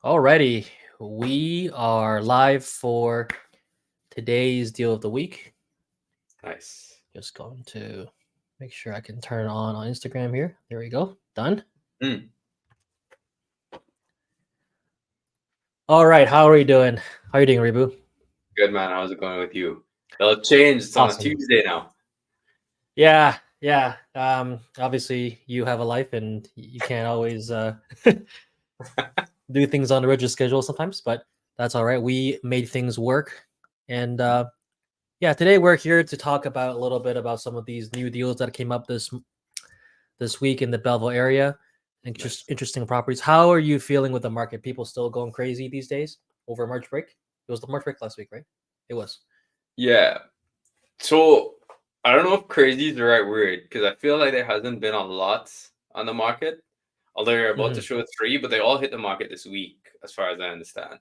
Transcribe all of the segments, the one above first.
Alrighty, we are live for today's deal of the week. Nice. Just going to make sure I can turn it on Instagram here. There we go. Done. All right, how are you doing? How are you doing, Ribhu? Good, man. How's it going with you? It'll change. It's on a Awesome. Tuesday now. Yeah. Obviously, you have a life, and you can't always do things on a rigid schedule sometimes, but that's all right. We made things work, and yeah, today we're here to talk about a little bit about some of these new deals that came up this week in the Belleville area, and just Nice. interesting properties. How are you feeling with the market? People still going crazy these days over March break? It was the March break last week, right? It was. Yeah. So I don't know if crazy is the right word because I feel like there hasn't been a lot on the market. Although you're about to show 3, but they all hit the market this week, as far as I understand.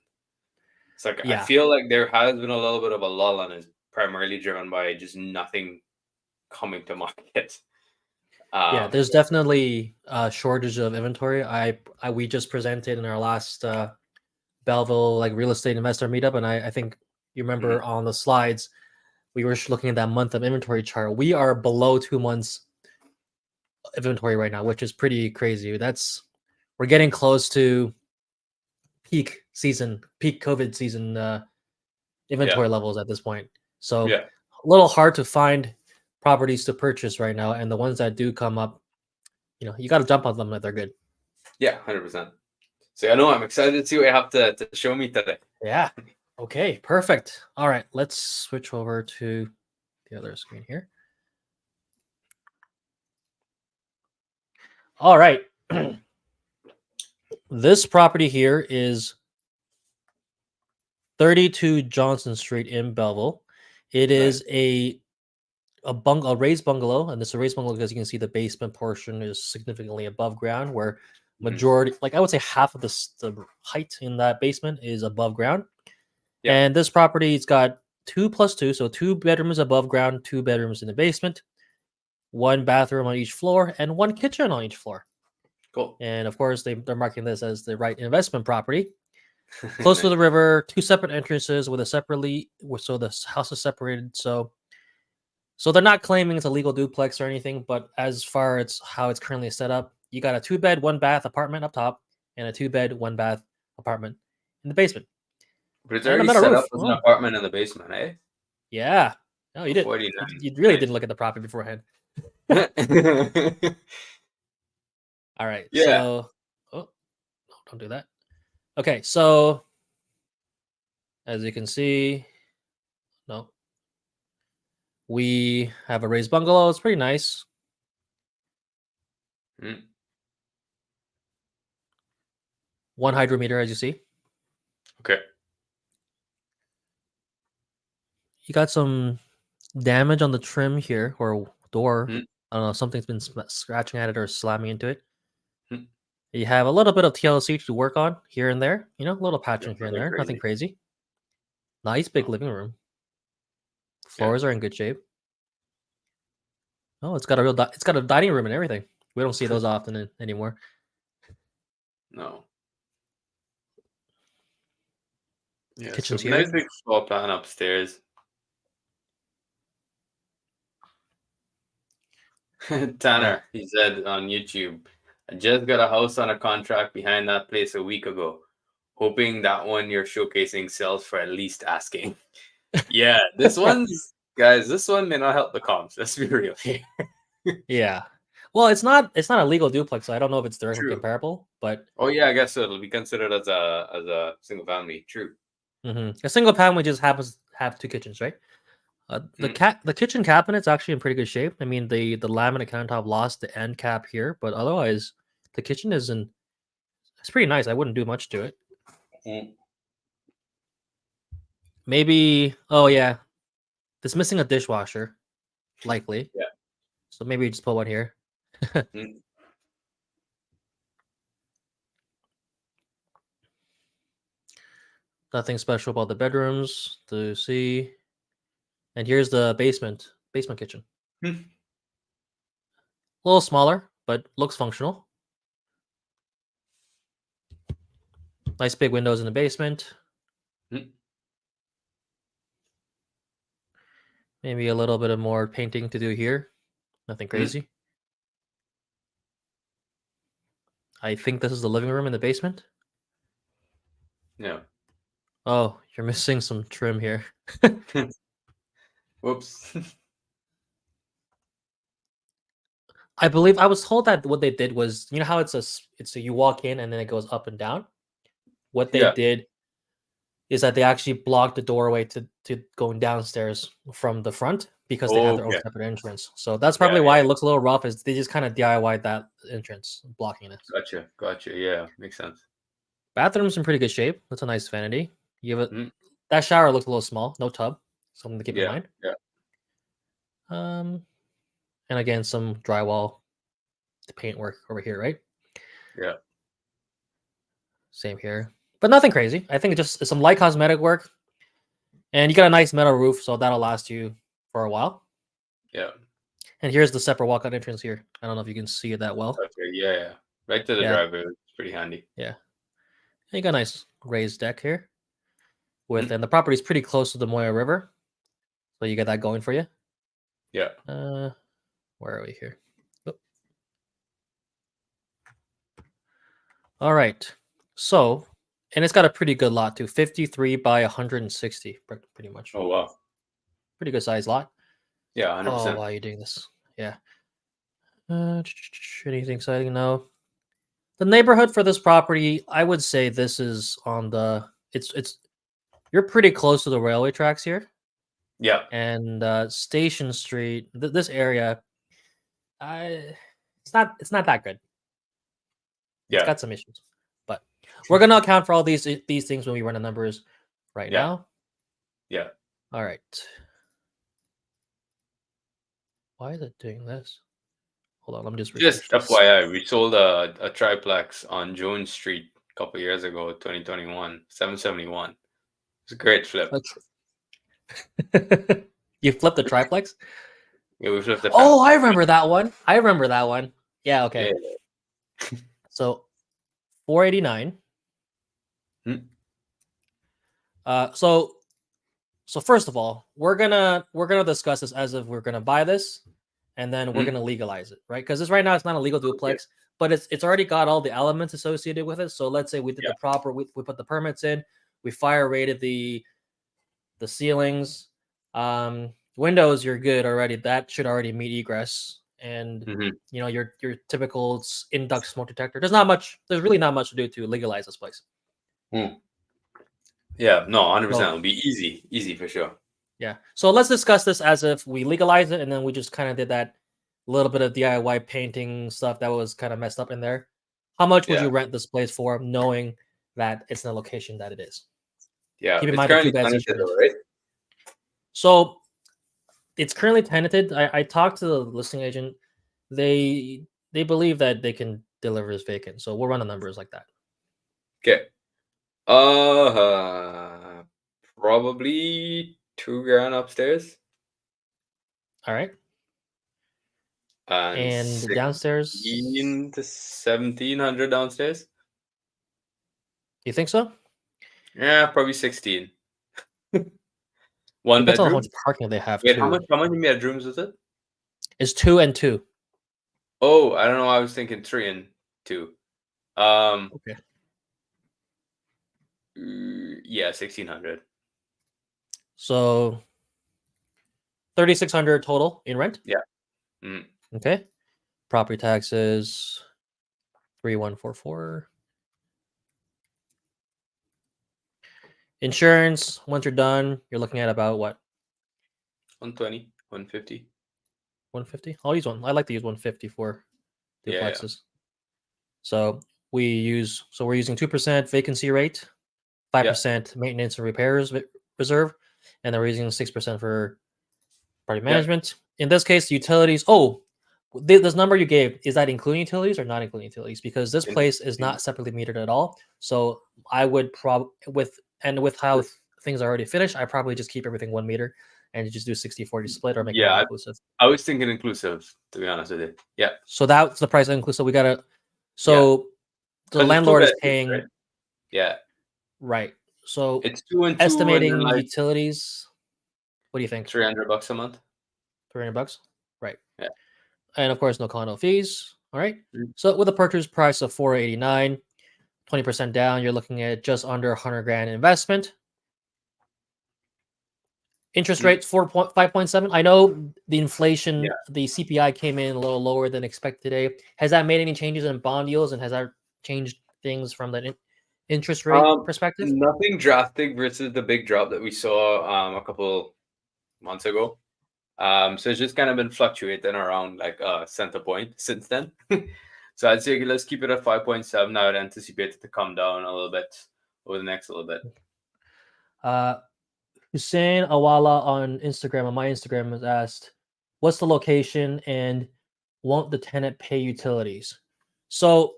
It's like I Yeah. feel like there has been a little bit of a lull, and it's primarily driven by just nothing coming to market. Yeah, there's definitely a shortage of inventory. We just presented in our last Belleville like real estate investor meetup, and I think you remember on the slides we were looking at that month of inventory chart. We are below 2 months inventory right now, which is pretty crazy. We're getting close to peak COVID season inventory levels at this point. So a little hard to find properties to purchase right now, and the ones that do come up, you got to jump on them if they're good. Yeah, 100%. So I know I'm excited to see what you have to show me today. Yeah. Okay, perfect. All right, let's switch over to the other screen here. All right. This property here is 32 Johnson Street in Belleville. It is a raised bungalow, and this is a raised bungalow because you can see the basement portion is significantly above ground, where majority, like I would say half of the height in that basement is above ground. Yeah. And this property's got 2 plus 2, so 2 bedrooms above ground, 2 bedrooms in the basement, 1 bathroom on each floor, and 1 kitchen on each floor. Cool. And of course, they're marking this as the right investment property. Close to the river, 2 separate entrances with so the house is separated. So they're not claiming it's a legal duplex or anything, but as far as how it's currently set up, you got a 2-bed, 1-bath apartment up top and a 2-bed, 1-bath apartment in the basement. But it's already set up as an apartment in the basement, eh? Yeah. No, you did. You really didn't look at the property beforehand. All right. Yeah. So, no, don't do that. Okay. So, as you can see, no, we have a raised bungalow. It's pretty nice. 1 hydrometer, as you see. Okay. You got some damage on the trim here or door. I don't know, something's been scratching at it or slamming into it. You have a little bit of TLC to work on here and there. A little patching here and there. Nothing crazy. Nice big living room. Floors are in good shape. Oh, it's got a dining room and everything. We don't see those often anymore. No. Yeah, kitchen's so here. Nice big floor plan upstairs. Tanner, he said on YouTube, I just got a house on a contract behind that place a week ago, hoping that one you're showcasing sells for at least asking. Yeah, this one may not help the comps. Let's be real here. Yeah. Well, it's not a legal duplex, so I don't know if it's directly comparable, but oh yeah, I guess so. It'll be considered as a single family. True. A single family just happens to have 2 kitchens, right? The kitchen cabinet's actually in pretty good shape. I mean, the laminate countertop lost the end cap here, but otherwise, the kitchen it's pretty nice. I wouldn't do much to it. Maybe, oh yeah, it's missing a dishwasher, likely. Yeah. So maybe just put one here. Nothing special about the bedrooms to see. And here's the basement kitchen. A little smaller, but looks functional. Nice big windows in the basement. Maybe a little bit of more painting to do here. Nothing crazy. I think this is the living room in the basement. Yeah. Oh, you're missing some trim here. Whoops. I believe I was told that what they did was, you know how it's a you walk in and then it goes up and down. What they did is that they actually blocked the doorway to going downstairs from the front because they had their own separate entrance. So that's probably why it looks a little rough. Is they just kind of DIY'd that entrance, blocking it. Gotcha. Yeah, makes sense. Bathroom's in pretty good shape. That's a nice vanity. You have it. That shower looks a little small. No tub. Something to keep in mind. Yeah. And again, some drywall paint work over here, right? Yeah. Same here, but nothing crazy. I think it's just some light cosmetic work, and you got a nice metal roof, so that'll last you for a while. Yeah. And here's the separate walkout entrance here. I don't know if you can see it that well. Okay. Yeah. Right to the driveway. It's pretty handy. Yeah. And you got a nice raised deck here. And the property is pretty close to the Moya River, so you get that going for you. Yeah. Where are we here? Oh. All right. So, and it's got a pretty good lot too. 53 by 160, pretty much. Oh wow. Pretty good size lot. Yeah, 100%. Oh, why are you doing this? Yeah. Anything exciting? No. The neighborhood for this property, I would say this is on the. It's. You're pretty close to the railway tracks here. Yeah. And Station Street, this area, it's not that good. Yeah. It's got some issues, but we're gonna account for all these things when we run the numbers right now. Yeah. All right. Why is it doing this? Hold on, let me just FYI, we sold a triplex on Jones Street a couple years ago, 2021, 771. It's a great flip. You flipped the triplex? Yeah, we flipped the. Oh, I remember that one. Yeah, okay. Yeah. So 489. So first of all, we're gonna discuss this as if we're gonna buy this, and then we're gonna legalize it, right? Because this right now it's not a legal duplex, but it's already got all the elements associated with it. So let's say we did the proper, we put the permits in, we fire rated the ceilings, windows, you're good already. That should already meet egress, and you know your typical induct smoke detector. There's really not much to do to legalize this place. Yeah, no, 100%. It'll be easy for sure. Yeah. So let's discuss this as if we legalize it, and then we just kind of did that little bit of DIY painting stuff that was kind of messed up in there. How much would you rent this place for, knowing that it's in the location that it is? Yeah. Keep in mind the 2 beds each, right? So it's currently tenanted. I talked to the listing agent. They believe that they can deliver this vacant. So we'll run the numbers like that. Okay. Probably $2,000 upstairs. All right. And downstairs, 16 to 1,700 downstairs. You think so? Yeah, probably 16. One bedroom. How much parking they have. Wait, how many bedrooms is it? It's 2 and 2. Oh, I don't know. I was thinking 3 and 2. Okay. Yeah, 1,600. So 3,600 total in rent. Yeah. Okay. Property taxes 3,144. Insurance, once you're done, you're looking at about what? 120, 150. 150. I'll use one. I like to use 150 for duplexes. Yeah. So we're using 2% vacancy rate, 5% maintenance and repairs reserve, and then we're using 6% for property management. In this case, utilities. Oh, this number you gave, is that including utilities or not including utilities? Because this place is not separately metered at all. So I would with how things are already finished, I probably just keep everything 1 meter and just do 60-40 split or make it inclusive. I was thinking inclusive, to be honest with you. Yeah. So that's the price inclusive. We gotta. So the landlord is paying. Right? Yeah. Right. So It's 2 and 2, and then estimating like utilities, what do you think? $300 a month. $300? Right. Yeah. And of course, no condo fees. All right. Mm. So with a purchase price of 489, 20% down, you're looking at just under 100 grand investment. Interest rate 5.7. I know the inflation, the CPI came in a little lower than expected today. Has that made any changes in bond yields, and has that changed things from the interest rate perspective? Nothing drastic versus the big drop that we saw a couple months ago. So it's just kind of been fluctuating around like center point since then. So I'd say let's keep it at 5.7. I would anticipate it to come down a little bit over the next little bit. Hussein Awala on Instagram, on my Instagram, has asked, "What's the location and won't the tenant pay utilities?" So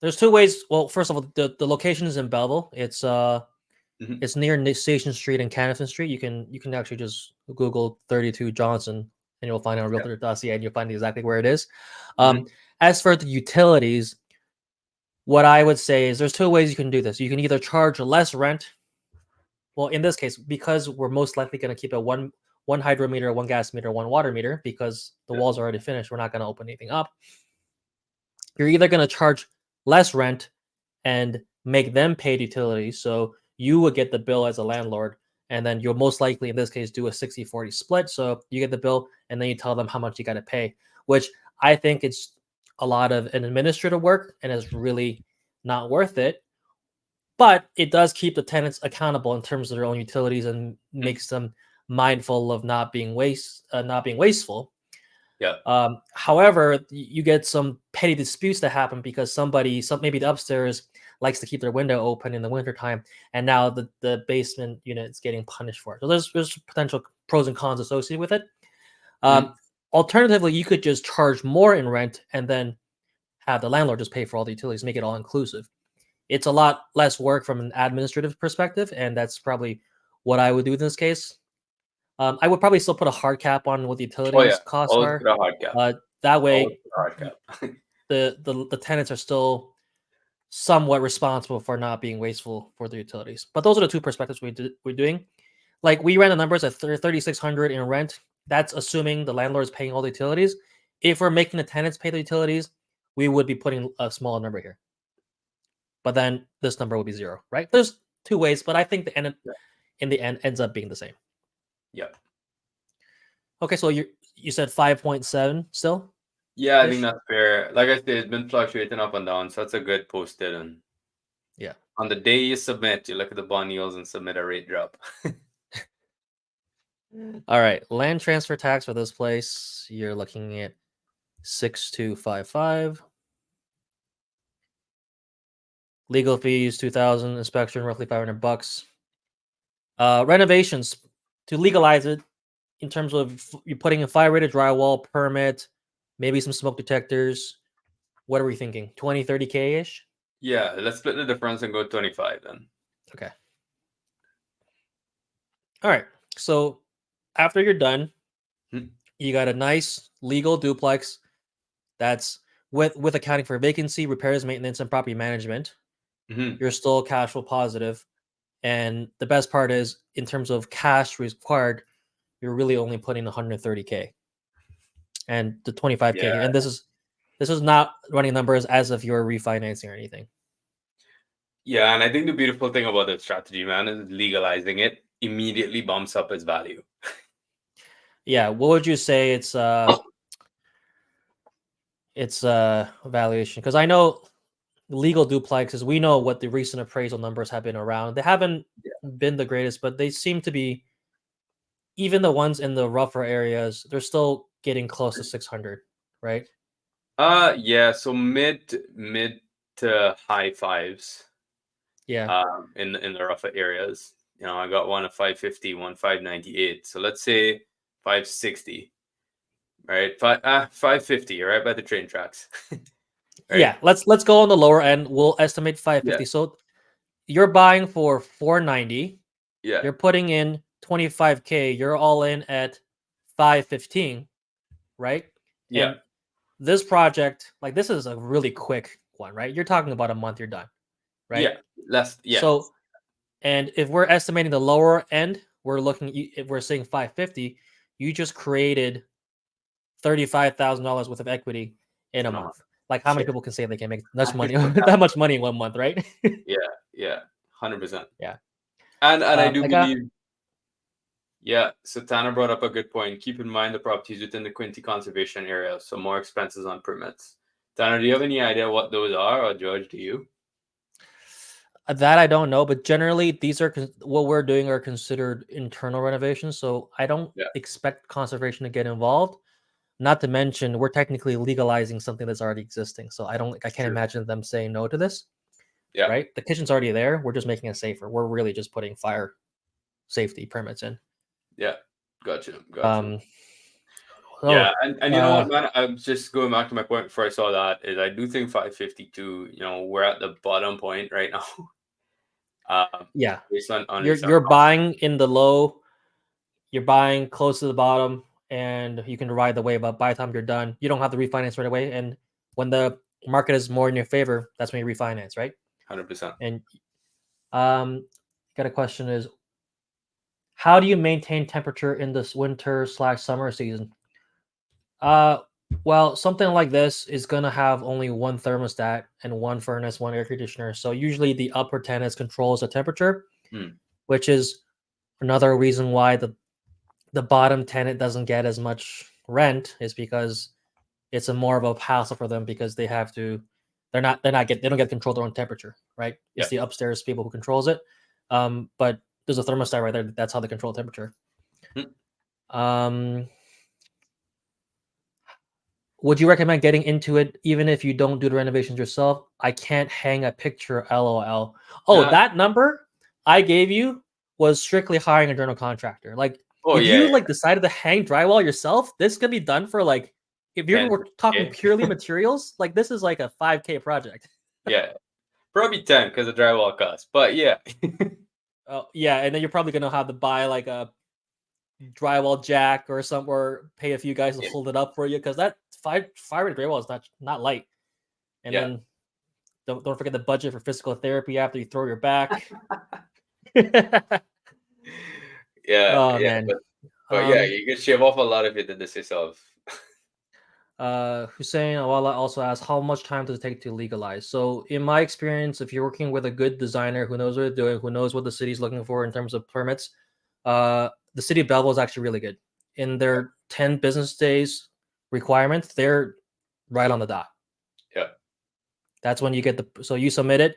there's two ways. Well, first of all, the location is in Belleville. It's it's near Station Street and Canifin Street. You can actually just Google 32 Johnson and you'll find it on realtor.ca and you'll find exactly where it is. As for the utilities, what I would say is there's two ways you can do this. You can either charge less rent. Well, in this case, because we're most likely going to keep it one hydro meter, one gas meter, one water meter, because the walls are already finished, we're not going to open anything up. You're either going to charge less rent and make them pay utilities. So you would get the bill as a landlord, and then you'll most likely, in this case, do a 60-40 split. So you get the bill, and then you tell them how much you got to pay, which I think it's a lot of an administrative work and is really not worth it. But it does keep the tenants accountable in terms of their own utilities and makes them mindful of not being wasteful. Yeah. However, you get some petty disputes that happen because maybe the upstairs likes to keep their window open in the wintertime, and now the basement unit is getting punished for it. So there's potential pros and cons associated with it. Alternatively, you could just charge more in rent and then have the landlord just pay for all the utilities, make it all inclusive. It's a lot less work from an administrative perspective, and that's probably what I would do in this case. I would probably still put a hard cap on what the utilities costs Always are. put a hard cap. That way, hard cap. the tenants are still somewhat responsible for not being wasteful for the utilities. But those are the two perspectives we're doing. Like we ran the numbers at 3,600 in rent. That's assuming the landlord is paying all the utilities. If we're making the tenants pay the utilities, we would be putting a smaller number here. But then this number will be zero, right? There's two ways, but I think in the end ends up being the same. Yeah. Okay, so you said 5.7 still? Yeah, I think that's fair. Like I said, it's been fluctuating up and down, so that's a good posted. And yeah, on the day you submit, you look at the bond yields and submit a rate drop. All right, land transfer tax for this place, you're looking at 6,255. Legal fees 2,000, inspection roughly $500. Renovations to legalize it in terms of you're putting in fire-rated drywall, permit, maybe some smoke detectors. What are we thinking? 20, 30K ish? Yeah, let's split the difference and go 25 then. Okay. All right. So after you're done, you got a nice legal duplex that's with accounting for vacancy, repairs, maintenance, and property management. You're still cash flow positive. And the best part is, in terms of cash required, you're really only putting 130K and the 25K. Yeah. And this is not running numbers as if you're refinancing or anything. Yeah, and I think the beautiful thing about the strategy, man, is legalizing it immediately bumps up its value. Yeah, what would you say it's valuation? Because I know legal duplexes, we know what the recent appraisal numbers have been around. They haven't been the greatest, but they seem to be, even the ones in the rougher areas, they're still getting close to 600, right? Yeah, so mid to high fives. Yeah. In the rougher areas. You know, I got one at 550, one 598. So let's say 560. Right? 550, right by the train tracks. Right? Yeah, let's go on the lower end. We'll estimate 550. Yeah. So you're buying for 490. Yeah. You're putting in 25K. You're all in at 515, right? Yeah. And this project, like, this is a really quick one, right? You're talking about a month, you're done. right? Yeah, less. Yeah, So, and if we're estimating the lower end, we're looking. If we're saying 550, you just created $35,000 worth of equity in a in a month. month. Like, how many Yeah, people can say they can make that is that much money in 1 month, right? yeah, 100%. Yeah. And I do I got believe, yeah. So Tanner brought up a good point. Keep in mind the properties within the Quinty conservation area, so more expenses on permits. Tanner, do you have any idea what those are, or George, do you? that I don't know, but generally these are what we're doing are considered internal renovations. So I don't Yeah, expect conservation to get involved. Not to mention, we're technically legalizing something that's already existing. So I can't true. imagine them saying no to this. Yeah, Right? The kitchen's already there. We're just making it safer. We're really just putting fire safety permits in. yeah. Gotcha. Um. Yeah, Oh. and you know what, man? I'm just going back to my point before I saw that is I do think 552. We're at the bottom point right now. Yeah. Based on You're buying in the low. You're buying close to the bottom, and you can ride the wave. But by the time you're done, you don't have to refinance right away. And when the market is more in your favor, that's when you refinance, right? 100%. And got a question is, how do you maintain temperature in this winter/summer season? Uh, well, something like this is gonna have only one thermostat and one furnace, one air conditioner. So usually the upper tenant controls the temperature, which is another reason why the bottom tenant doesn't get as much rent is because it's a more of a hassle for them because they have to they don't get control of their own temperature, right? It's the upstairs people who controls it. But there's a thermostat right there. That's how they control temperature. Um, would you recommend getting into it even if you don't do the renovations yourself? I can't hang a picture, lol. Oh, that number I gave you was strictly hiring a general contractor. Like, Oh if yeah, you yeah. like decided to hang drywall yourself, this can be done for like, if we're talking 10K. purely materials, like this is like a 5K project. Yeah, probably 10 because of drywall costs. But yeah, Oh yeah, and then you're probably gonna have to buy like a drywall jack or something, or pay a few guys to yeah, hold it up for you because that fiber drywall is not light. And yeah. then don't forget the budget for physical therapy after you throw your back. Oh Yeah, man. but yeah, you can shave off a lot if you did this yourself. Hussein Awala also asked, how much time does it take to legalize? So in my experience, if you're working with a good designer who knows what they're doing, who knows what the city's looking for in terms of permits, the city of Belleville is actually really good. In their 10 business days requirement, they're right on the dot. Yeah. That's when you get so you submit it.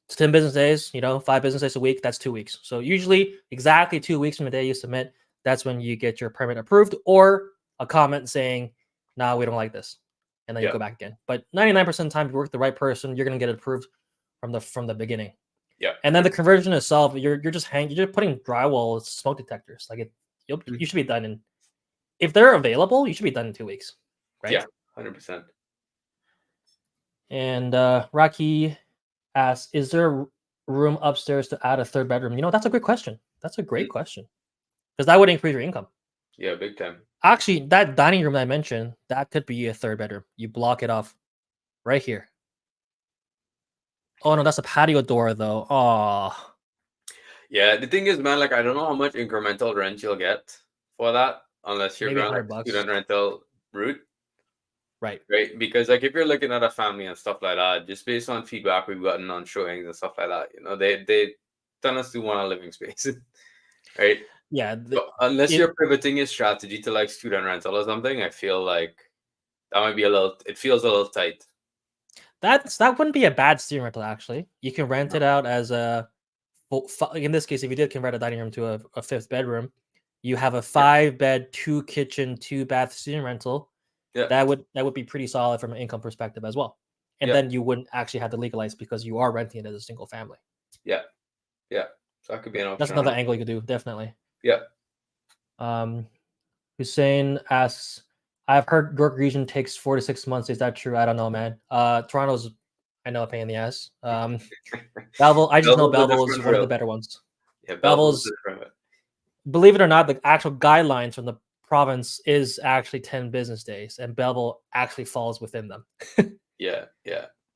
It's 10 business days, 5 business days a week, that's 2 weeks. So usually exactly 2 weeks from the day you submit, that's when you get your permit approved or a comment saying, nah, we don't like this. And then you go back again. But 99% of the time, if you work with the right person, you're going to get it approved from the beginning. Yeah. And then the conversion itself, you're just putting drywall smoke detectors. Like you should be done in, if they're available, you should be done in 2 weeks. Right? Yeah, 100%. And Rocky asks, is there room upstairs to add a third bedroom? That's a good question. That's a great question. Because that would increase your income. Yeah, big time. Actually, that dining room that I mentioned, that could be a third bedroom. You block it off right here. Oh no, that's a patio door though. Oh. Yeah, the thing is, man, like I don't know how much incremental rent you'll get for that unless you're Maybe going like $100. student rental route. Right. Right. Because like if you're looking at a family and stuff like that, just based on feedback we've gotten on showings and stuff like that, they tend us to want a living space. Right. Yeah. So unless you're pivoting your strategy to like student rental or something, I feel like that might be it feels a little tight. That wouldn't be a bad student rental, actually. You can rent it out as in this case, if you did convert a dining room to a fifth bedroom, you have a 5-bed, 2-kitchen, 2-bath student rental. Yeah. That would be pretty solid from an income perspective as well. And then you wouldn't actually have to legalize because you are renting it as a single family. Yeah. Yeah. So that could be an option. That's another angle you could do, definitely. Yeah. Hussein asks, I've heard York region takes 4 to 6 months. Is that true? I don't know, man. Toronto's, I know, a pain in the ass. Belleville, I just know Belleville is one of the better ones. Yeah, Belleville's, believe it or not, the actual guidelines from the province is actually 10 business days, and Belleville actually falls within them. Yeah.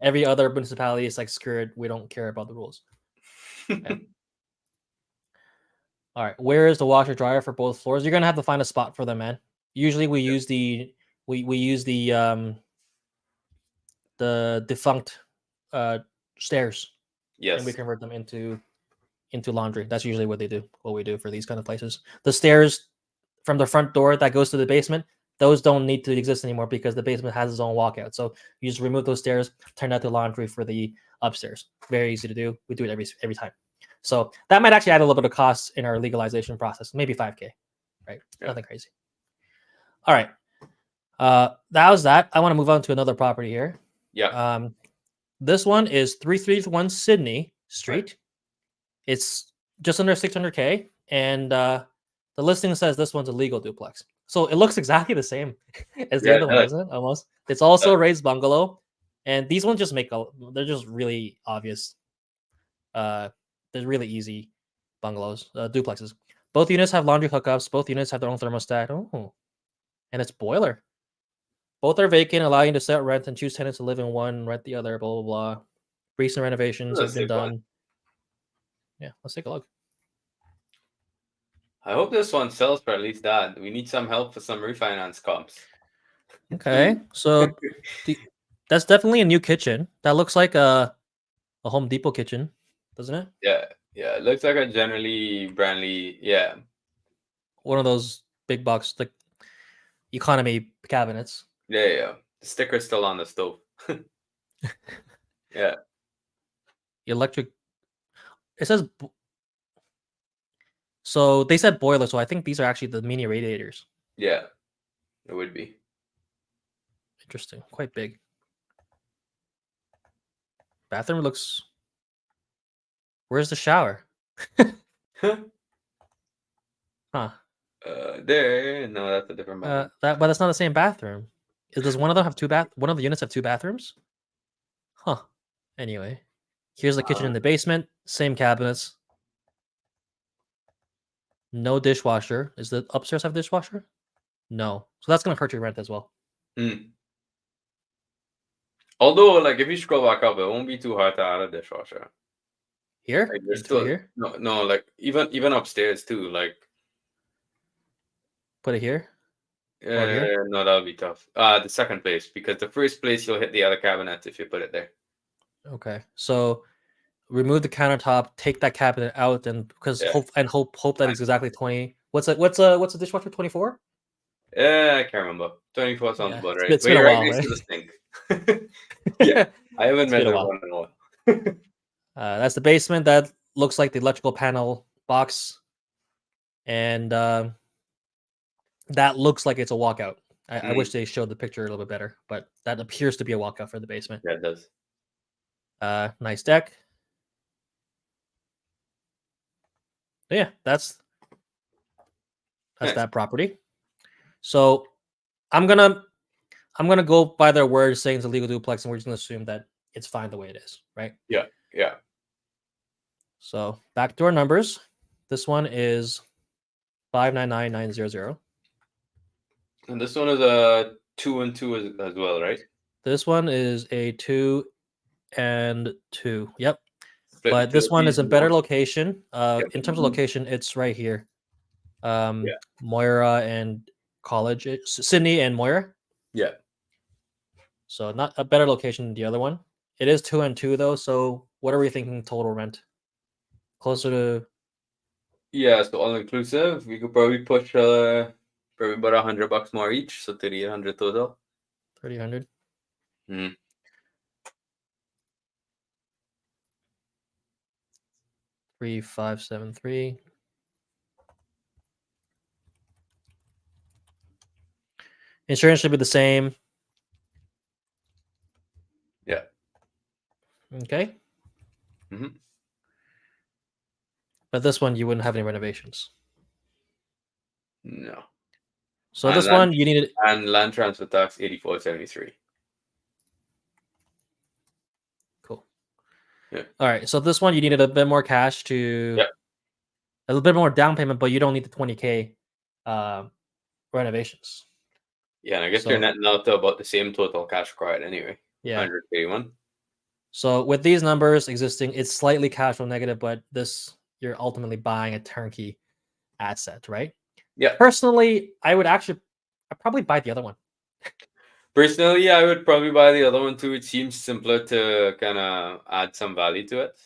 Every other municipality is like, screw it, we don't care about the rules. Okay. All right, where is the washer dryer for both floors? You're gonna have to find a spot for them, man. Usually we use the defunct stairs, and we Yes. convert them into laundry. That's usually what we do for these kind of places. The stairs from the front door that goes to the basement, those don't need to exist anymore because the basement has its own walkout. So you just remove those stairs, turn that to laundry for the upstairs. Very easy to do. We do it every time. So that might actually add a little bit of cost in our legalization process, maybe 5K, right? Yeah. Nothing crazy. All right. That was that. I want to move on to another property here. Yeah. This one is 331 Sydney Street. Right. It's just under 600K, and the listing says this one's a legal duplex. So it looks exactly the same as the other one, doesn't it? Almost. It's also a raised bungalow, and these ones just they're just really obvious. They're really easy bungalows, duplexes. Both units have laundry hookups. Both units have their own thermostat. Oh, and it's boiler. Both are vacant, allowing you to set rent and choose tenants to live in one, rent the other, blah, blah, blah. Recent renovations have been done. Yeah, let's take a look. I hope this one sells for at least that. We need some help for some refinance comps. Okay, so that's definitely a new kitchen. That looks like a Home Depot kitchen, doesn't it? Yeah, it looks like a generally brandly, yeah. One of those big box, like economy cabinets. Yeah. The sticker's still on the stove. Yeah. Electric. It says. So they said boiler, so I think these are actually the mini radiators. Yeah, it would be. Interesting. Quite big. Bathroom looks. Where's the shower? Huh. There. No, that's a different bathroom. But that's not the same bathroom. Does one of them have one of the units have two bathrooms? Huh. Anyway, here's the kitchen in the basement. Same cabinets. No dishwasher. Is the upstairs have dishwasher? No. So that's gonna hurt your rent as well. Although, like, if you scroll back up, it won't be too hard to add a dishwasher. Here? Like, there's still here? No, like even upstairs too. Like, put it here. No, that would be tough. The second place, because the first place you'll hit the other cabinets if you put it there. Okay, so remove the countertop, take that cabinet out, and because hope that is exactly 20. What's a dishwasher? 24? I can't remember. 24 sounds about right. It's been a while, right? To the sink. Yeah, I haven't measured one in a while. That's the basement. That looks like the electrical panel box, and that looks like it's a walkout. I wish they showed the picture a little bit better, but that appears to be a walkout for the basement. Yeah, it does. Nice deck. But yeah, that's that property. So I'm gonna go by their word saying it's a legal duplex, and we're just gonna assume that it's fine the way it is, right? Yeah. So back to our numbers. This one is 599,900. And this one is a 2 and 2 as well, right? This one is a 2 and 2. Yep. But this one is a better location. In terms of location, it's right here. Moira and College, Sydney and Moira. Yeah. So not a better location than the other one. It is 2 and 2 though. So what are we thinking total rent? Closer to. Yeah, so all inclusive, we could probably push probably about $100 more each, so 3,800 total. 3,800. 3,573. Insurance should be the same. Yeah. Okay. But this one, you wouldn't have any renovations. No. So and this one, you needed. And land transfer tax, 84.73. Cool. Yeah. All right. So this one, you needed a bit more cash to. Yeah. A little bit more down payment, but you don't need the 20K renovations. Yeah, and I guess you're netting out to about the same total cash required anyway. Yeah. 181. So with these numbers existing, it's slightly cash flow negative, but this you're ultimately buying a turnkey asset, right? Yeah. Personally, I'd probably buy the other one. Personally, I would probably buy the other one too. It seems simpler to kind of add some value to it.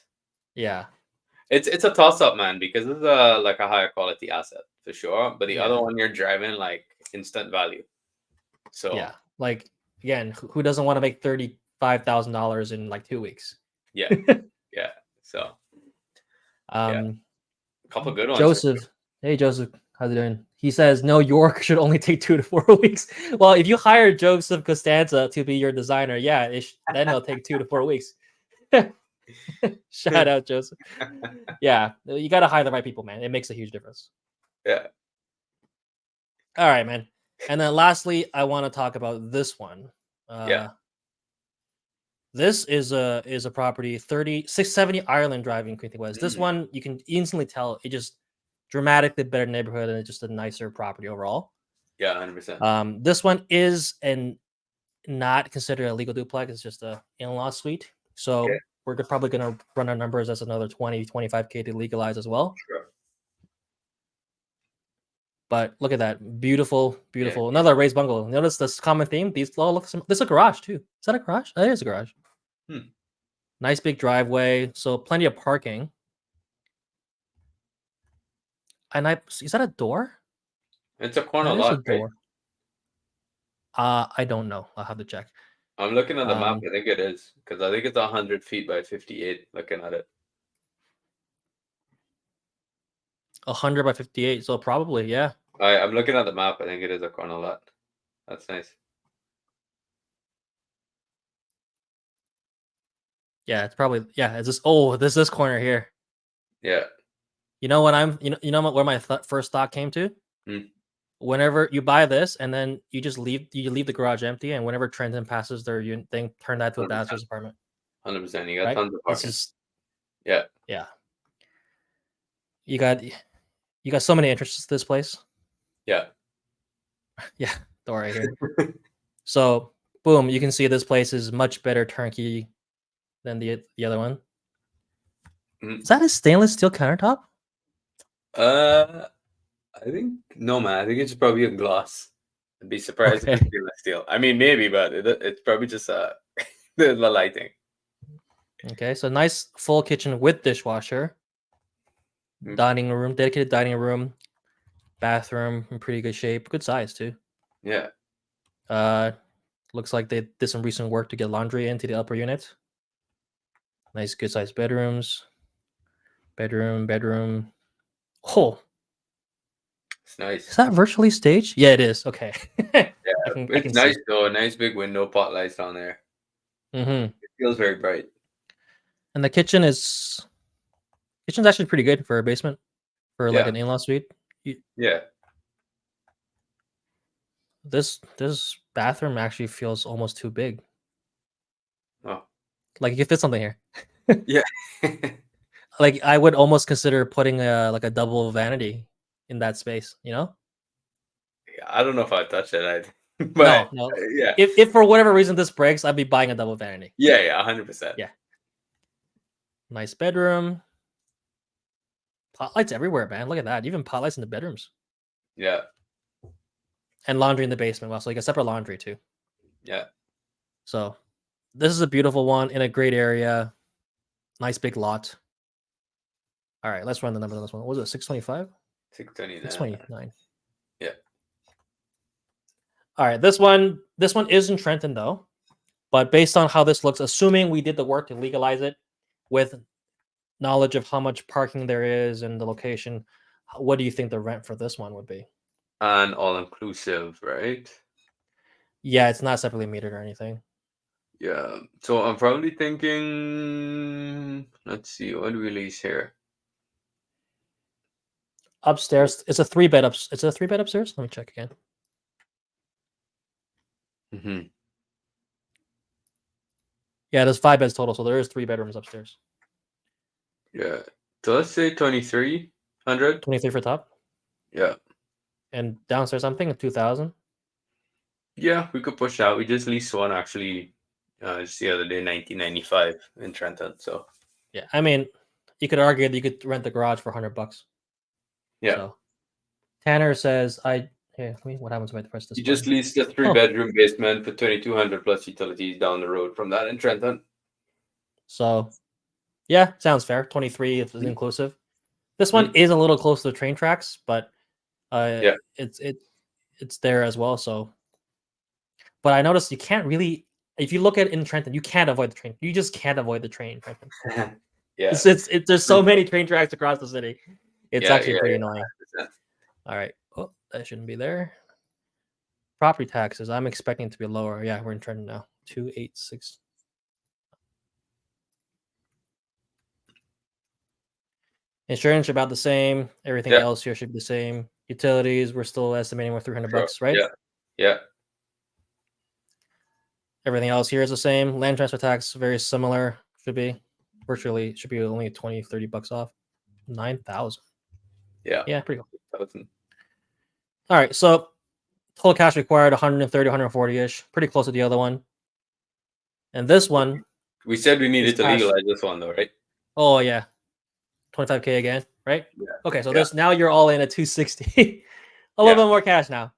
Yeah. It's a toss up, man, because it's a like a higher quality asset for sure. But the Yeah. other one, you're driving like instant value. So Yeah. Like again, who doesn't want to make $35,000 in like 2 weeks? yeah, yeah. So yeah, Um, a couple good ones. Joseph. Hey Joseph, how's it doing? He says no York should only take 2 to 4 weeks. Well, if you hire Joseph Costanza to be your designer, yeah, then it'll take 2 to 4 weeks. Shout out Joseph. Yeah, you gotta hire the right people, man. It makes a huge difference. Yeah. All right, man. And then lastly, I want to talk about this one. Yeah. This is a property 670 Ireland Drive in Quincy West. This one you can instantly tell it just dramatically better neighborhood and it's just a nicer property overall. Yeah, 100%. This one is not considered a legal duplex. It's just a in-law suite. So we're probably gonna run our numbers as another 20-25K to legalize as well. Sure. But look at that, beautiful. Yeah. Another raised bungalow. Notice this common theme. These all look. This is a garage too. Is that a garage? That is a garage. Nice big driveway, so plenty of parking. And is that a door? It's a corner That is lot, a door. I don't know. I'll have to check. I'm looking at the map. I think it is because I think it's 100 feet by 58. Looking at it. 100 by 58. So probably, yeah. I'm looking at the map. I think it is a corner lot. That's nice. Yeah, it's probably It's this corner here. Yeah. You know what where my first thought came to? Whenever you buy this and then you just leave the garage empty, and whenever Trenton passes their thing, turn that to a bachelor's apartment. 100%. You got tons of parking. Yeah. You got so many interests to this place. Yeah. Yeah, door right here. So boom, you can see this place is much better turnkey than the other one. Is that a stainless steel countertop? I think no, man. I think it's probably a gloss. I'd be surprised if it's stainless steel. I mean, maybe, but it's probably just the lighting. Okay, so nice full kitchen with dishwasher, dining room, dedicated dining room, bathroom in pretty good shape, good size too. Yeah. Looks like they did some recent work to get laundry into the upper unit. Nice, good sized bedrooms. Bedroom. Oh, it's nice. Is that virtually staged? Yeah, it is. Okay. Yeah, it's nice though. A nice big window, pot lights down there. It feels very bright. And the kitchen's actually pretty good for a basement, for like an in-law suite. Yeah. This bathroom actually feels almost too big. Oh. Like you could fit something here. Yeah. Like I would almost consider putting a double vanity in that space, you know? Yeah, I don't know if I'd touch it. But no. Yeah. If for whatever reason this breaks, I'd be buying a double vanity. Yeah, 100%. Yeah. Nice bedroom. Pot lights everywhere, man. Look at that. Even pot lights in the bedrooms. Yeah. And laundry in the basement. Well, so you got separate laundry too. Yeah. So this is a beautiful one in a great area. Nice big lot. All right, let's run the number on this one. What was it 625? 629. Yeah. All right, this one is in Trenton though. But based on how this looks, assuming we did the work to legalize it with knowledge of how much parking there is and the location, what do you think the rent for this one would be? And all inclusive, right? Yeah, it's not separately metered or anything. Yeah. So I'm probably thinking, let's see, what do we lease here? Upstairs, it's a 3-bed It's a 3-bed upstairs. Let me check again. Yeah, there's 5 beds total, so there is 3 bedrooms upstairs. Yeah. So let's say 2,300. 23 for top. Yeah. And downstairs, I'm thinking 2,000. Yeah, we could push out. We just leased one actually Just the other day, 1995 in Trenton. So yeah, I mean, you could argue that you could rent the garage for $100. yeah. So Tanner says, what happens if I press this You button? just leased a 3-bedroom basement for 2,200 plus utilities down the road from that in Trenton. So, yeah, sounds fair. 23 is inclusive. This one is a little close to the train tracks, but it's there as well. So, but I noticed you can't really, if you look at it in Trenton, you can't avoid the train. You just can't avoid the train in Trenton. Yeah, there's so many train tracks across the city. It's actually pretty annoying. 100%. All right. Oh, that shouldn't be there. Property taxes. I'm expecting it to be lower. Yeah, we're in Trenton now. 286. Insurance about the same. Everything else here should be the same. Utilities, we're still estimating we're $300, right? Yeah. Everything else here is the same. Land transfer tax, very similar. Should be only $20-$30 off. 9,000. Yeah, pretty cool. All right, so total cash required 130, 140-ish, pretty close to the other one. And this one, we said we needed to legalize this one though, right? Oh yeah, 25K again, right? Yeah. Okay, so this now you're all in at 260. A little bit more cash now,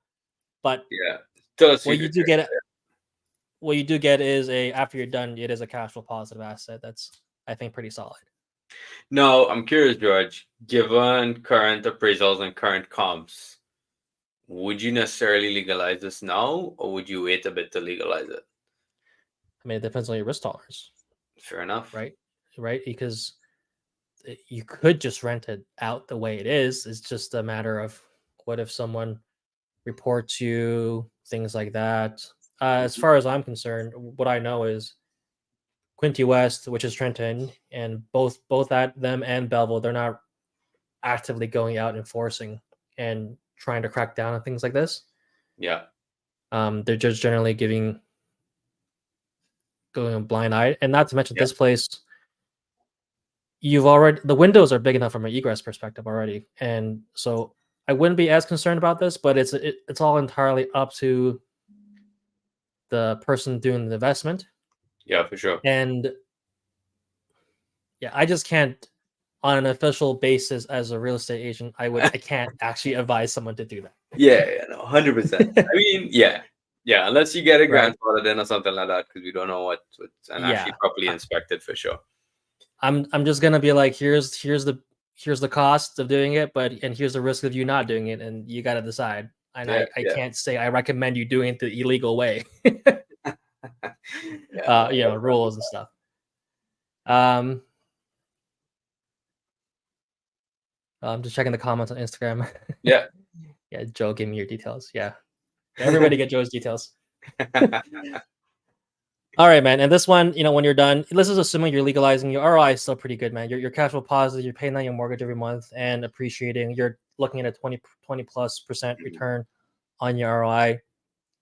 but what you do get is after you're done, it is a cash flow positive asset. That's, I think, pretty solid. No, I'm curious, George. Given current appraisals and current comps, would you necessarily legalize this now, or would you wait a bit to legalize it? I mean, it depends on your risk tolerance. Fair enough. Right? Because you could just rent it out the way it is. It's just a matter of what if someone reports you, things like that. As far as I'm concerned, what I know is Quinte West, which is Trenton, and both at them and Belleville, they're not actively going out enforcing and trying to crack down on things like this. Yeah. They're just generally going a blind eye, and not to mention this place. The windows are big enough from an egress perspective already, and so I wouldn't be as concerned about this. But it's all entirely up to the person doing the investment. Yeah, for sure. And yeah, I just can't, on an official basis as a real estate agent, I can't actually advise someone to do that. Yeah, no, 100%. I mean, yeah, unless you get a grandfathered in or something like that, because we don't know what's actually properly inspected for sure. I'm just gonna be like, here's the cost of doing it, and here's the risk of you not doing it, and you got to decide. And I can't say I recommend you doing it the illegal way. Rules and stuff. I'm just checking the comments on Instagram. Yeah, Joe, give me your details. Yeah, everybody get Joe's details. All right, man. And this one, when you're done, this is assuming you're legalizing. Your ROI is still pretty good, man. You're cash flow positive. You're paying down your mortgage every month and appreciating. You're looking at a 20+% return on your ROI.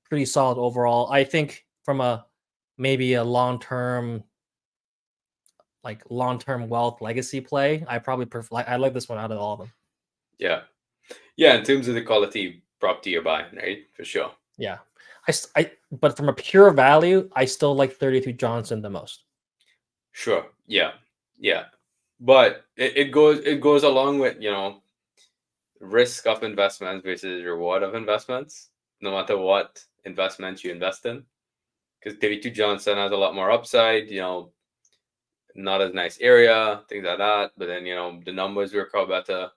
Pretty solid overall. I think from maybe a long-term wealth legacy play, I probably I like this one out of all of them. Yeah. In terms of the quality property you're buying, right? For sure. Yeah. But from a pure value, I still like 32 Johnson the most. Sure. Yeah. But it goes along with risk of investments versus reward of investments, no matter what investments you invest in. Because 32 Johnson has a lot more upside, not as nice area, things like that. But then the numbers work out better.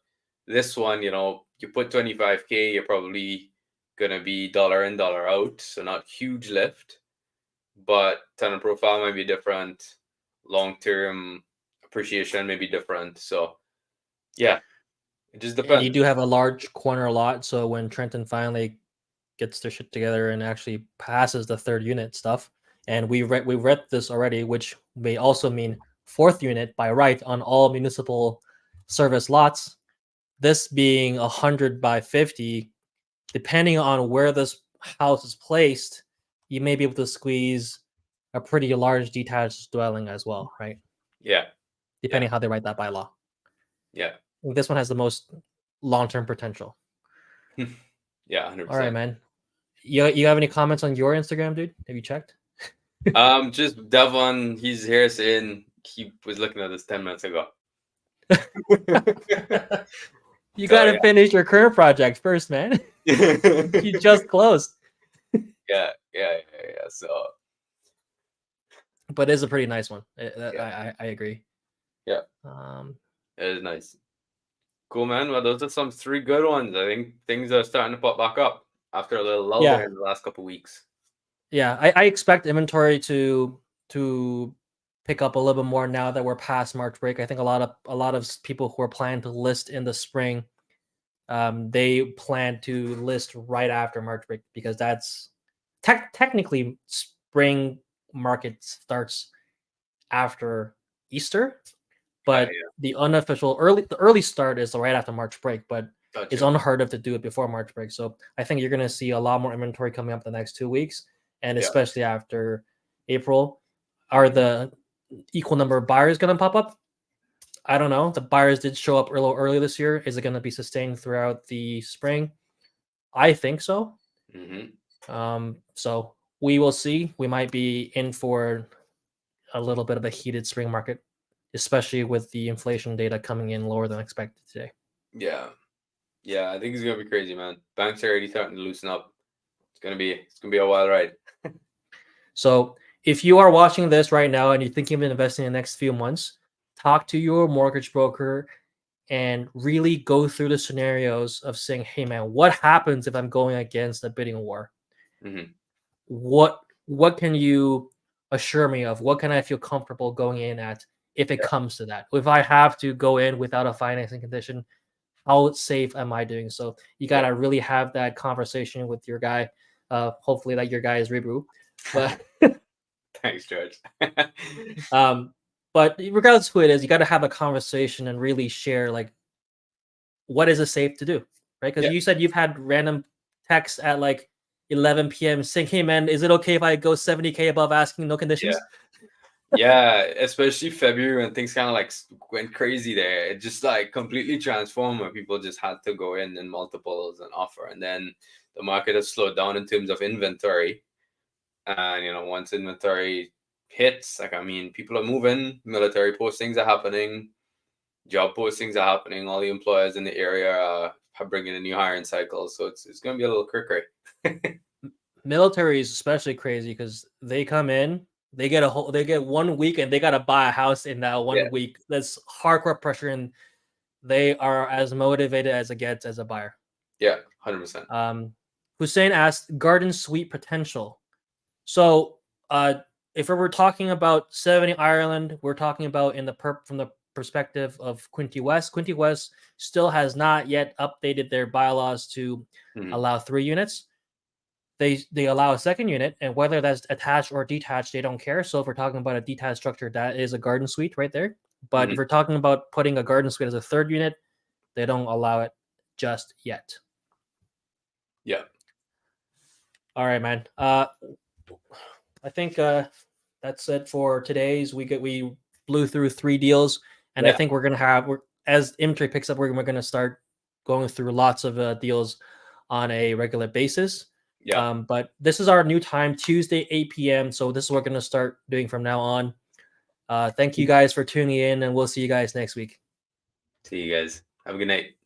This one, you put 25K, you're probably gonna be dollar in, dollar out, so not huge lift, but tenant profile might be different, long-term appreciation may be different. So yeah, it just depends. And you do have a large corner lot, so when Trenton finally gets their shit together and actually passes the third unit stuff, and we read this already, which may also mean fourth unit by right on all municipal service lots, this being 100 by 50. Depending on where this house is placed, you may be able to squeeze a pretty large detached dwelling as well, right? Yeah. Depending how they write that by law. Yeah. This one has the most long-term potential. Yeah, 100%. All right, man. You have any comments on your Instagram, dude? Have you checked? Just Devon, he's here saying he was looking at this 10 minutes ago. You gotta finish your current project first, man. You just closed. Yeah. So, but it's a pretty nice one. I agree. Yeah. It is nice. Cool, man. Well, those are some 3 good ones. I think things are starting to pop back up after a little lull there in the last couple of weeks. Yeah, I expect inventory to pick up a little bit more now that we're past March break. I think a lot of people who are planning to list in the spring, they plan to list right after March break because that's technically spring market starts after Easter, but the unofficial early start is right after March break, but it's unheard of to do it before March break. So I think you're going to see a lot more inventory coming up the next 2 weeks, and especially after April. Are the equal number of buyers going to pop up? I don't know. The buyers did show up early this year. Is it going to be sustained throughout the spring? I think so. So we will see. We might be in for a little bit of a heated spring market, especially with the inflation data coming in lower than expected today. Yeah, I think it's gonna be crazy, man. Banks are already starting to loosen up. It's gonna be a wild ride. So if you are watching this right now and you're thinking of investing in the next few months, talk to your mortgage broker and really go through the scenarios of saying, hey man, what happens if I'm going against a bidding war? What can you assure me of? What can I feel comfortable going in at if it comes to that? If I have to go in without a financing condition, how safe am I doing? So you gotta really have that conversation with your guy. Hopefully that your guy is Ribhu. But thanks, George. But regardless of who it is, you got to have a conversation and really share like what is it safe to do, right? Because you said you've had random texts at like 11 p.m. saying, "Hey man, is it okay if I go 70K above asking no conditions?" Yeah, especially February when things kind of like went crazy there. It just like completely transformed when people just had to go in multiples and offer, and then the market has slowed down in terms of inventory. And once inventory hits, like, I mean, people are moving, military postings are happening, job postings are happening, all the employers in the area are bringing in new hiring cycles, so it's going to be a little cray. Military is especially crazy because they come in, they get 1 week and they got to buy a house in that 1 week. That's hardcore pressure, and they are as motivated as it gets as a buyer. Yeah, 100%. Hussein asked garden suite potential. So if we're talking about 70 Ireland, we're talking about from the perspective of Quinte West. Quinte West still has not yet updated their bylaws to allow 3 units. They allow a second unit, and whether that's attached or detached, they don't care. So if we're talking about a detached structure, that is a garden suite right there. But if we're talking about putting a garden suite as a 3rd unit, they don't allow it just yet. Yeah. All right, man. I think that's it for today's. We blew through 3 deals, and I think we're gonna have as inventory picks up, we're gonna start going through lots of deals on a regular basis. Yeah. But this is our new time, Tuesday 8 p.m. So this is what we're gonna start doing from now on. Thank you guys for tuning in, and we'll see you guys next week. See you guys. Have a good night.